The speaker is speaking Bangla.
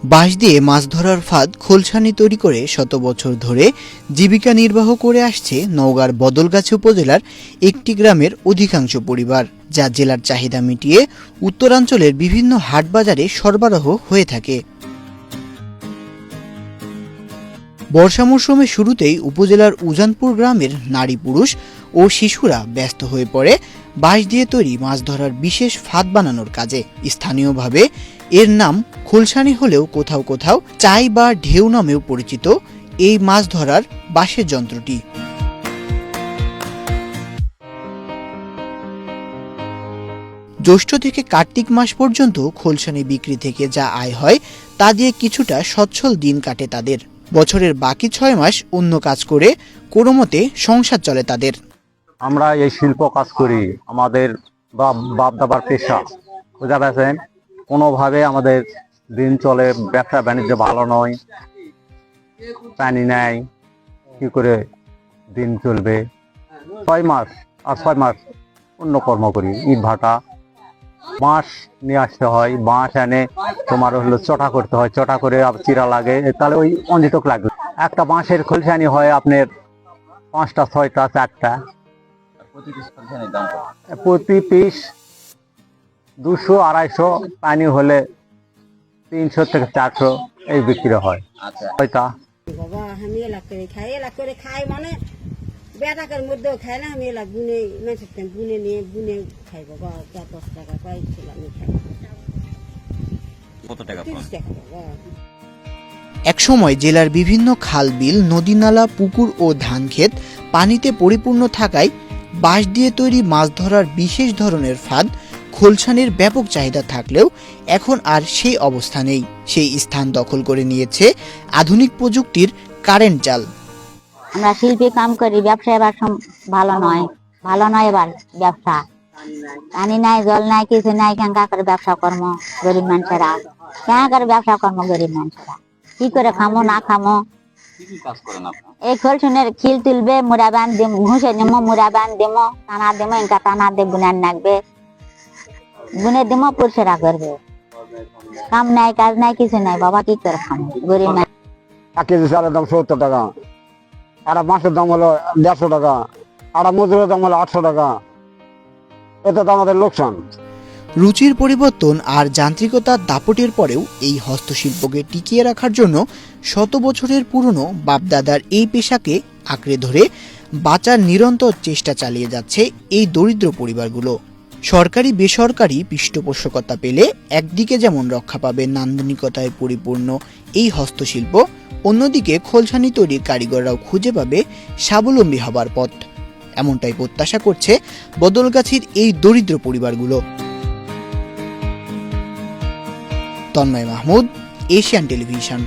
বাঁশ দিয়ে মাছ ধরার ফাঁদ খোলসানি তৈরি করে শত বছর ধরে জীবিকা নির্বাহ করে আসছে নওগাঁর বদলগাছি উপজেলার একটি গ্রামের অধিকাংশ পরিবার, যা জেলার চাহিদা মিটিয়ে উত্তরাঞ্চলের বিভিন্ন হাটবাজারে সরবরাহ হয়ে থাকে। বর্ষা মৌসুমের শুরুতেই উপজেলার উজানপুর গ্রামের নারী পুরুষ ও শিশুরা ব্যস্ত হয়ে পড়ে বাঁশ দিয়ে তৈরি মাছ ধরার বিশেষ ফাঁদ বানানোর কাজে। স্থানীয়ভাবে এর নাম খোলসানি হলেও কোথাও কোথাও চাই বা ঢেউ নামেও পরিচিত এই মাছ ধরার বাঁশের যন্ত্রটি। জ্যৈষ্ঠ থেকে কার্তিক মাস পর্যন্ত খোলসানি বিক্রি থেকে যা আয় হয় তা দিয়ে কিছুটা সচ্ছল দিন কাটে তাদের। বছরের বাকি 6 মাস অন্য কাজ করে কোনোমতে সংসার চলে তাদের। আমরা এই শিল্প কাজ করি, আমাদের বাপ দাবার পেশা, বুঝা পেয়েছেন। কোনোভাবে আমাদের দিন চলে, ব্যবসা বাণিজ্য ভালো নয়, পানি নাই, কি করে দিন চলবে। 6 মাস আর 6 মাস অন্য কর্ম করি, ইট ভাটা, বাঁশ নিয়ে আসতে হয়, বাঁশ এনে তোমার হলো চটা করতে হয়, চটা করে চিরা লাগে, তাহলে ওই অঞ্জিতক লাগবে। একটা বাঁশের খোলসানি হয় আপনার 5টা 6টা 4টা, প্রতি পিস 200-250, পানি হলে 300 থেকে 400 এই বিক্রি হয়। হয়তো বাবা আমি এলাক করে খাই মানে বেটাকের মধ্যেও খাই না, আমি এলাক বুনে মেসে বুনে খাই। বাবা 10 টাকা পাইছিল আমি খাই। কত টাকা? 30 টাকা বাবা। একসময় জেলার বিভিন্ন খাল বিল, নদী নালা, পুকুর ও ধান ক্ষেত পানিতে পরিপূর্ণ থাকায় বাঁশ দিয়ে তৈরি মাছ ধরার বিশেষ ধরনের ফাঁদ খোলসানির ব্যাপক চাহিদা থাকলেও এখন আর সেই অবস্থা নেই। সেই স্থান দখল করে নিয়েছে আধুনিক প্রযুক্তির কারেন্ট জাল। আমরা শিল্পী কাম করি, ব্যবসা এবার ভালো নয় এবার ব্যবসা। পানি নাই, জল নাই, কিছু নাই, কেঙ্কা করে ব্যবসা কর্ম গরিব মানুষেরা, কেঙ্কা করে ব্যবসা কর্ম গরিব মানুষেরা কি করে খামো না খামো। এই খোলসুনের খিল তুলবে, মুড়া বান দেবো, ঘুষে নেবো, মুড়া বান দেবো, টানা দেবো, এনকা টানা দে বুনার নাকবে, বুনে দেবো, পুরুষেরা করবে। কাম নাই, কাজ নাই, কিছু নাই, বাবা কি করে খামো গরিব মানুষ। 1 কেজি চালের দাম 70 টাকা, আর মাছের দাম হলো 150 টাকা, আর মজুরের দাম হলো 800 টাকা। এটা তো আমাদের লোকসান। রুচির পরিবর্তন আর যান্ত্রিকতার দাপটের পরেও এই হস্তশিল্পকে টিকিয়ে রাখার জন্য শত বছরের পুরনো বাপদাদার এই পেশাকে আঁকড়ে ধরে বাঁচার নিরন্তর চেষ্টা চালিয়ে যাচ্ছে এই দরিদ্র পরিবারগুলো। সরকারি বেসরকারি পৃষ্ঠপোষকতা পেলে একদিকে যেমন রক্ষা পাবে নান্দনিকতায় পরিপূর্ণ এই হস্তশিল্প, অন্যদিকে খোলসানি তৈরির কারিগররাও খুঁজে পাবে স্বাবলম্বী হবার পথ। এমনটাই প্রত্যাশা করছে বদলগাছির এই দরিদ্র পরিবারগুলো। Tanmoy Mahmud, Asian television.